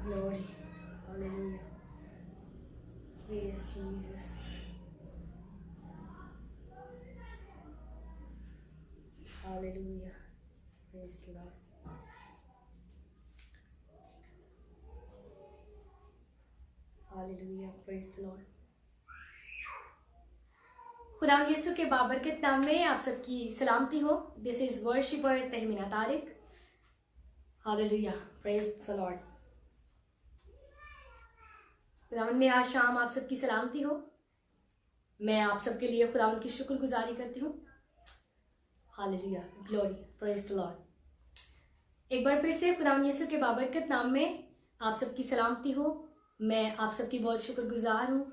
Glory. Hallelujah. Praise Jesus. Hallelujah. Praise the Lord. Hallelujah. Praise the Lord. खुदा यीशु के बाबरकत नाम में आप सबकी सलामती हो. This is worshipper Tahmina Tariq. Hallelujah. Praise the Lord. खुदावन में आज शाम आप सबकी सलामती हो. मैं आप सबके लिए खुदावन की शुक्रगुजारी करती हूँ. Hallelujah. Glory. Praise the Lord. एक बार फिर से खुदावन यीशु के बाबरकत नाम में आप सबकी सलामती हो. मैं आप सबकी बहुत शुक्रगुजार हूँ.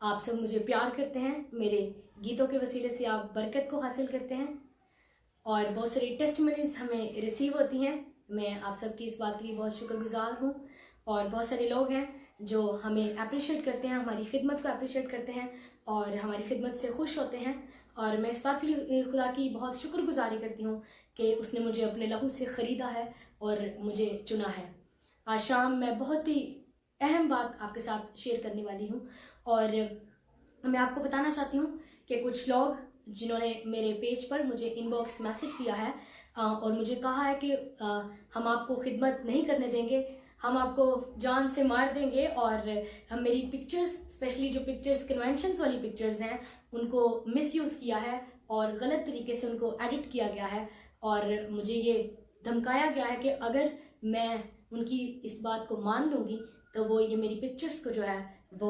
आप सब मुझे प्यार करते हैं. मेरे गीतों के वसीले से आप बरकत को हासिल करते हैं और बहुत सारी टेस्टमनीज हमें रिसीव होती हैं. मैं आप सबकी इस बात के लिए बहुत शुक्रगुजार हूँ. और बहुत सारे लोग हैं जो हमें अप्रिशिएट करते हैं, हमारी खिदमत को अप्रिशिएट करते हैं और हमारी खिदमत से खुश होते हैं. और मैं इस बात के लिए खुदा की बहुत शुक्रगुजारी करती हूँ कि उसने मुझे अपने लहू से ख़रीदा है और मुझे चुना है. आज शाम मैं बहुत ही अहम बात आपके साथ शेयर करने वाली हूँ और मैं आपको बताना चाहती हूँ कि कुछ लोग जिन्होंने मेरे पेज पर मुझे इनबॉक्स मैसेज किया है और मुझे कहा है कि हम आपको खिदमत नहीं करने देंगे, हम आपको जान से मार देंगे और हम मेरी पिक्चर्स, स्पेशली जो पिक्चर्स कन्वेंशंस वाली पिक्चर्स हैं, उनको मिसयूज़ किया है और गलत तरीके से उनको एडिट किया गया है और मुझे ये धमकाया गया है कि अगर मैं उनकी इस बात को मान लूँगी तो वो ये मेरी पिक्चर्स को जो है वो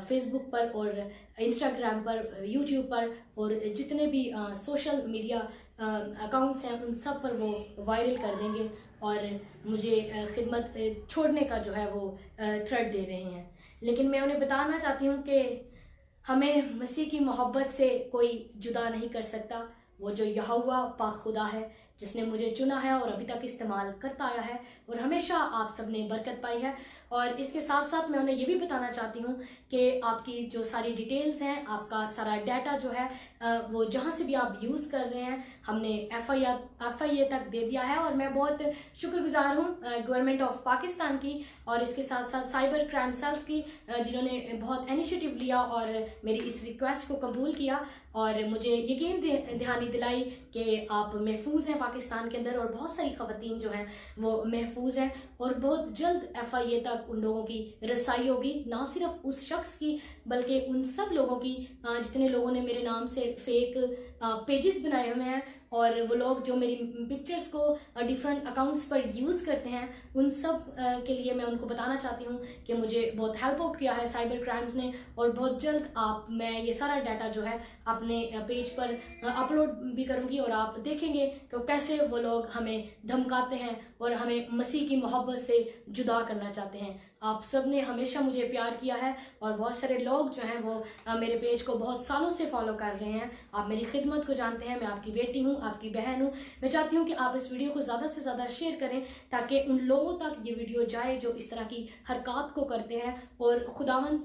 फेसबुक पर और इंस्टाग्राम पर, यूट्यूब पर और जितने भी सोशल मीडिया अकाउंट्स हैं उन सब पर वो वायरल कर देंगे और मुझे खिदमत छोड़ने का जो है वो थ्रेट दे रहे हैं. लेकिन मैं उन्हें बताना चाहती हूँ कि हमें मसीह की मोहब्बत से कोई जुदा नहीं कर सकता. वो जो यहोवा पाक खुदा है जिसने मुझे चुना है और अभी तक इस्तेमाल करता आया है और हमेशा आप सब ने बरकत पाई है. और इसके साथ साथ मैं उन्हें ये भी बताना चाहती हूँ कि आपकी जो सारी डिटेल्स हैं, आपका सारा डाटा जो है वो जहाँ से भी आप यूज़ कर रहे हैं, हमने FIA तक दे दिया है. और मैं बहुत शुक्रगुजार हूँ गवर्नमेंट ऑफ पाकिस्तान की और इसके साथ साथ साइबर क्राइम सेल्स की जिन्होंने बहुत इनिशिएटिव लिया और मेरी इस रिक्वेस्ट को कबूल किया और मुझे यकीन दहानी दिलाई कि आप महफूज हैं पाकिस्तान के अंदर और बहुत सारी ख़वातीन जो हैं वो महफूज हैं और बहुत जल्द FIA तक उन लोगों की रसाई होगी. ना सिर्फ उस शख्स की बल्कि उन सब लोगों की जितने लोगों ने मेरे नाम से फेक पेजेस बनाए हुए हैं और वो लोग जो मेरी पिक्चर्स को डिफरेंट अकाउंट्स पर यूज़ करते हैं, उन सब के लिए मैं उनको बताना चाहती हूँ कि मुझे बहुत हेल्प आउट किया है साइबर क्राइम्स ने और बहुत जल्द मैं ये सारा डाटा जो है अपने पेज पर अपलोड भी करूँगी और आप देखेंगे कि कैसे वो लोग हमें धमकाते हैं और हमें मसीह की मोहब्बत से जुदा करना चाहते हैं. आप सब ने हमेशा मुझे प्यार किया है और बहुत सारे लोग जो हैं वो मेरे पेज को बहुत सालों से फॉलो कर रहे हैं. आप मेरी खिदमत को जानते हैं. मैं आपकी बेटी हूँ, आपकी बहन हूँ. मैं चाहती हूँ कि आप इस वीडियो को ज़्यादा से ज़्यादा शेयर करें ताकि उन लोगों तक ये वीडियो जाए जो इस तरह की हरकत को करते हैं और खुदावन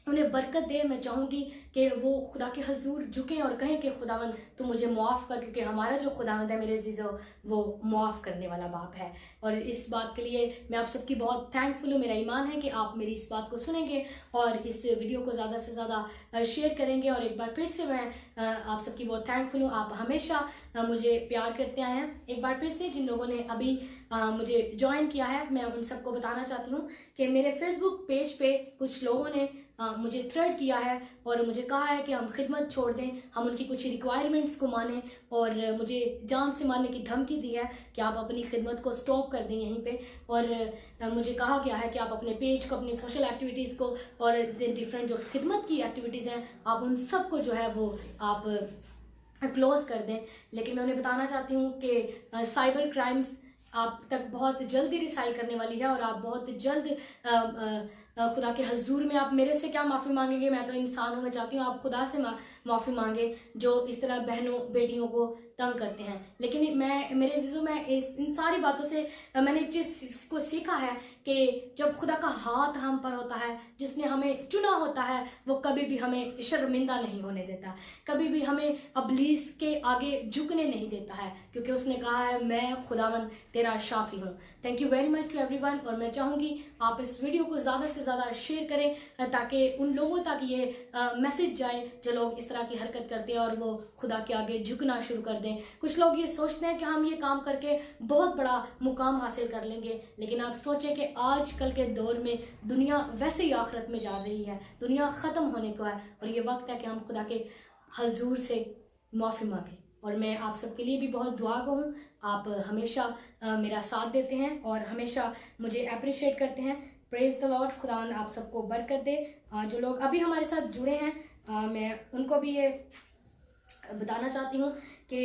उन्हें बरकत दे. मैं चाहूँगी कि वो खुदा के हजूर झुकें और कहें कि खुदावन तू मुझे मुआफ़ कर, क्योंकि हमारा जो खुदावंद है मेरे अज़ीज़ों वो मुआफ़ करने वाला बाप है. और इस बात के लिए मैं आप सबकी बहुत थैंकफुल हूँ. मेरा ईमान है कि आप मेरी इस बात को सुनेंगे और इस वीडियो को ज़्यादा से ज़्यादा शेयर करेंगे. और एक बार फिर से मैं आप सबकी बहुत थैंकफुल हूँ. आप हमेशा मुझे प्यार करते आए हैं. एक बार फिर से जिन लोगों ने अभी मुझे ज्वाइन किया है, मैं उन सबको बताना चाहती हूँ कि मेरे फेसबुक पेज पे कुछ लोगों ने मुझे थ्रेड किया है और मुझे कहा है कि हम खिदमत छोड़ दें, हम उनकी कुछ रिक्वायरमेंट्स को मानें और मुझे जान से मारने की धमकी दी है कि आप अपनी खिदमत को स्टॉप कर दें यहीं पे. और मुझे कहा गया है कि आप अपने पेज को, अपनी सोशल एक्टिविटीज़ को और डिफरेंट जो खिदमत की एक्टिविटीज़ हैं, आप उन सब को जो है वो आप क्लोज कर दें. लेकिन मैं उन्हें बताना चाहती हूँ कि साइबर क्राइम्स आप तक बहुत जल्दी रिसाई करने वाली है और आप बहुत जल्द खुदा के हजूर में आप मेरे से क्या माफ़ी मांगेंगे, मैं तो इंसान हूँ, मैं चाहती हूँ आप खुदा से माफ़ी मांगे जो इस तरह बहनों बेटियों को तंग करते हैं। लेकिन मैं मेरे अजीज़ों में इन सारी बातों से मैंने एक चीज़ को सीखा है कि जब खुदा का हाथ हम पर होता है, जिसने हमें चुना होता है, वो कभी भी हमें शर्मिंदा नहीं होने देता, कभी भी हमें इब्लीस के आगे झुकने नहीं देता है, क्योंकि उसने कहा है मैं खुदावंद तेरा शाफी हूँ। Thank you very much to everyone. और मैं चाहूँगी आप इस वीडियो को ज़्यादा से ज़्यादा शेयर करें ताकि उन लोगों तक ये मैसेज जाए जो लोग इस तरह की हरकत करते हैं और वो खुदा के आगे झुकना शुरू कर दें। कुछ लोग ये सोचते हैं कि हम ये काम करके बहुत बड़ा मुकाम हासिल कर लेंगे, लेकिन आप सोचें कि आजकल के दौर में दुनिया वैसे ही आखिरत में जा रही है, दुनिया ख़त्म होने को है और ये वक्त है कि हम खुदा के हजूर से माफ़ी मांगें। और मैं आप सबके लिए भी बहुत दुआ हूँ, आप हमेशा मेरा साथ देते हैं और हमेशा मुझे अप्रिशिएट करते हैं। Praise the Lord. खुदावंद आप सबको बरकत दे। जो लोग अभी हमारे साथ जुड़े हैं मैं उनको भी ये बताना चाहती हूँ कि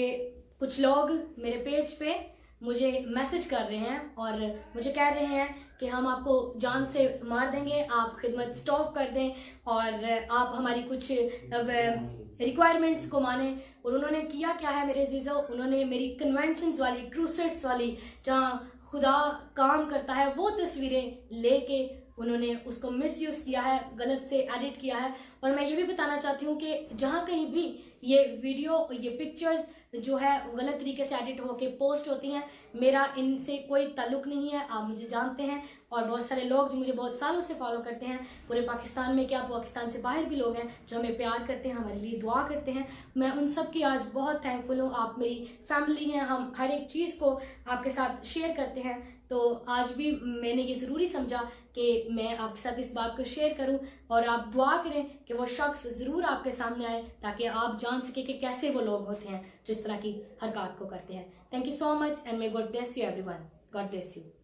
कुछ लोग मेरे पेज पे मुझे मैसेज कर रहे हैं और मुझे कह रहे हैं कि हम आपको जान से मार देंगे, आप खिदमत स्टॉप कर दें और आप हमारी कुछ रिक्वायरमेंट्स को माने। और उन्होंने किया क्या है मेरे अजीज़ों, उन्होंने मेरी कन्वेंशंस वाली, क्रूसेड्स वाली, जहाँ खुदा काम करता है, वो तस्वीरें लेके उन्होंने उसको मिसयूज़ किया है, गलत से एडिट किया है। और मैं ये भी बताना चाहती हूँ कि जहाँ कहीं भी ये वीडियो, ये पिक्चर्स जो है गलत तरीके से एडिट होके पोस्ट होती हैं, मेरा इनसे कोई ताल्लुक़ नहीं है, आप मुझे जानते हैं। और बहुत सारे लोग जो मुझे बहुत सालों से फॉलो करते हैं, पूरे पाकिस्तान में क्या पाकिस्तान से बाहर भी लोग हैं जो हमें प्यार करते हैं, हमारे लिए दुआ करते हैं, मैं उन सब की आज बहुत थैंकफुल हूँ। आप मेरी फैमिली हैं, हम हर एक चीज़ को आपके साथ शेयर करते हैं। तो आज भी मैंने ये ज़रूरी समझा कि मैं आपके साथ इस बात को शेयर करूं और आप दुआ करें कि वो शख्स ज़रूर आपके सामने आए ताकि आप जान सके कि कैसे वो लोग होते हैं जो इस तरह की हरकत को करते हैं। Thank you so much and may God bless you everyone. God bless you.